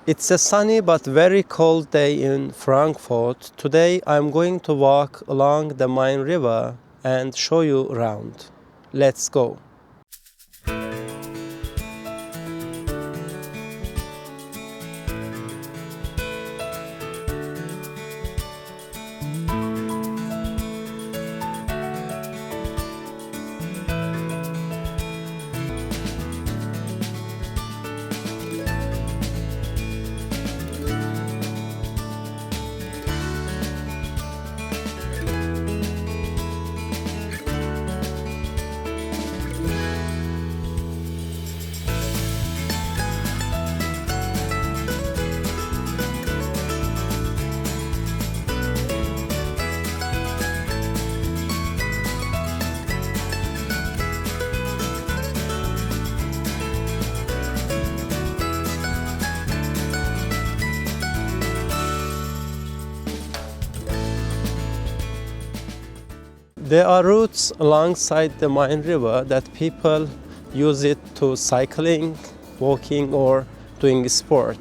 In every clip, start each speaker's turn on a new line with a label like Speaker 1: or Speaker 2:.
Speaker 1: It's a sunny but very cold day in Frankfurt. Today I'm going to walk along the Main River and show you around. Let's go. There are routes alongside the Main River that people use it to cycling, walking or doing sport.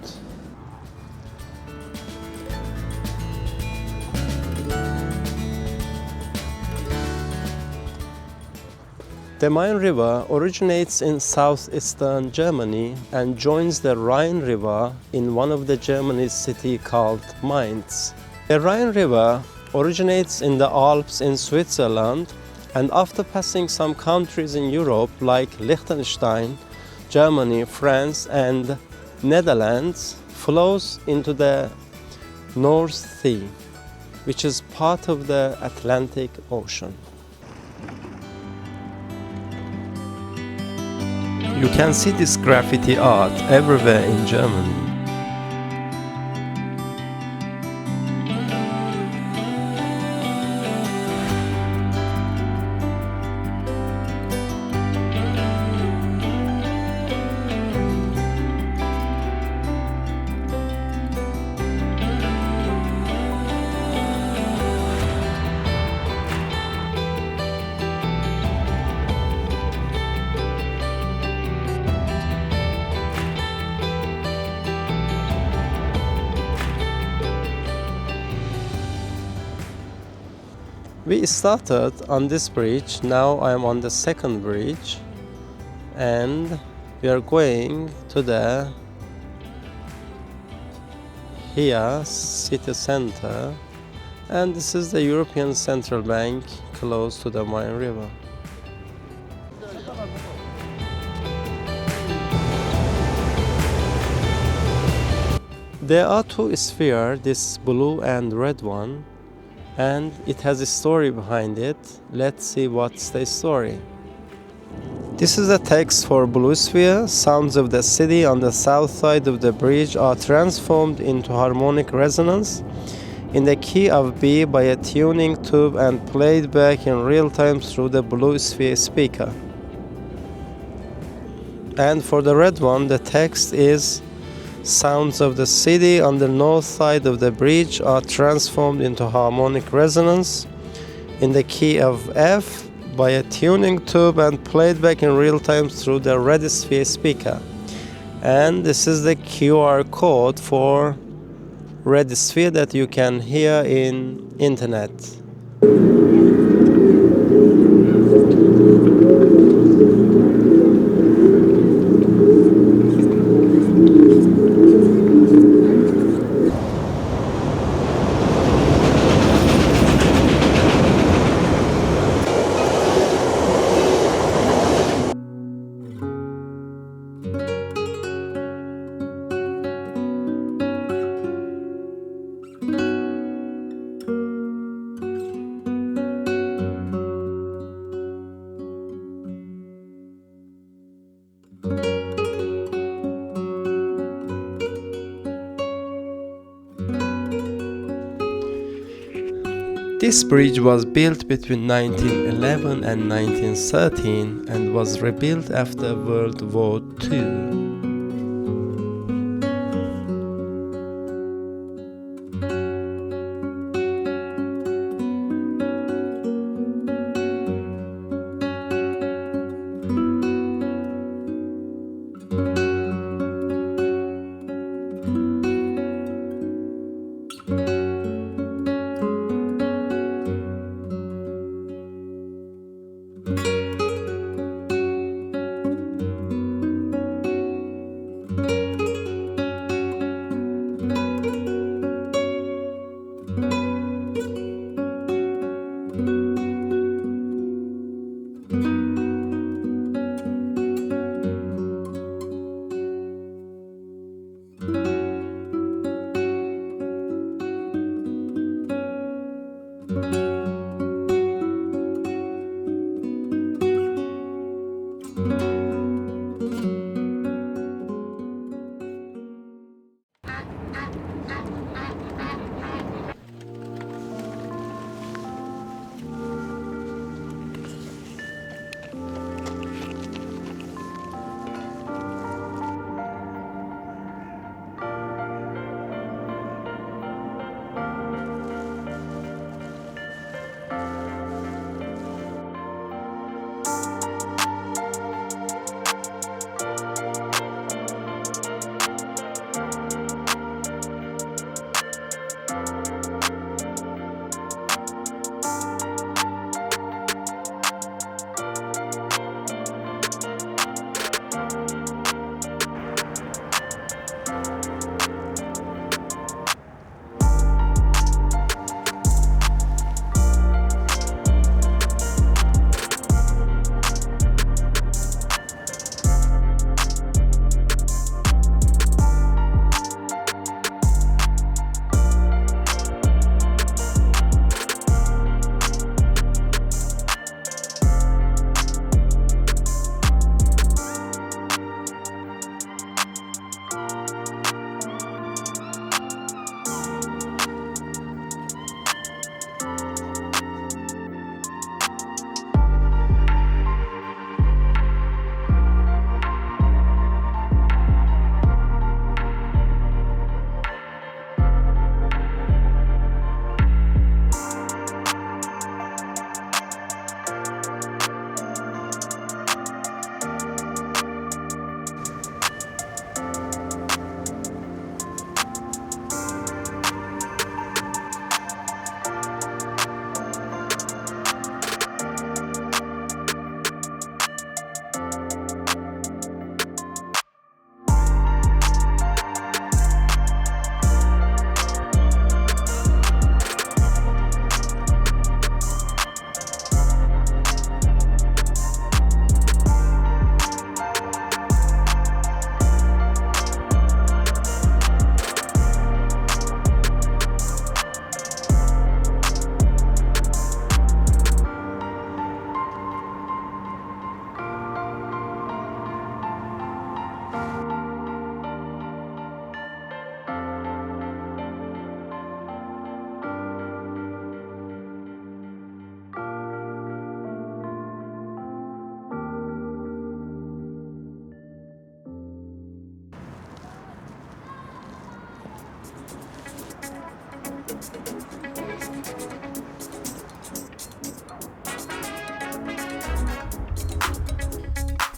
Speaker 1: The Main River originates in southeastern Germany and joins the Rhine River in one of the Germany's city called Mainz. The Rhine River originates in the Alps in Switzerland and after passing some countries in Europe like Liechtenstein, Germany, France and Netherlands flows into the North Sea, which is part of the Atlantic Ocean. You can see this graffiti art everywhere in Germany. We started on this bridge, now I am on the second bridge and we are going to the here city center and this is the European Central Bank close to the Main River. There are two spheres, this blue and red one, and it has a story behind it. Let's see what's the story. This is a text for blue sphere. Sounds of the city on the south side of the bridge are transformed into harmonic resonance in the key of B by a tuning tube and played back in real time through the blue sphere speaker. And for the red one, the text is sounds of the city on the north side of the bridge are transformed into harmonic resonance in the key of F by a tuning tube and played back in real time through the red sphere speaker. And this is the QR code for red sphere that you can hear in internet. This bridge was built between 1911 and 1913 and was rebuilt after World War II.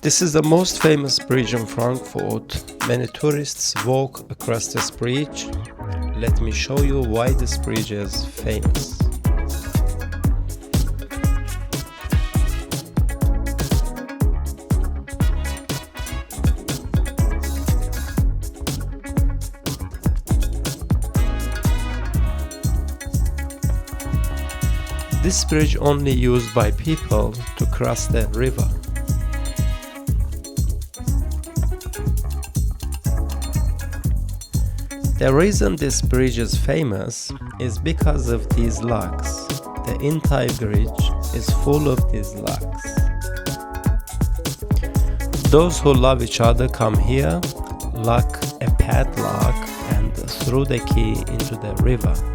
Speaker 1: This is the most famous bridge in Frankfurt. Many tourists walk across this bridge. Let me show you why this bridge is famous. This bridge only used by people to cross the river. The reason this bridge is famous is because of these locks. The entire bridge is full of these locks. Those who love each other come here, lock a padlock and throw the key into the river.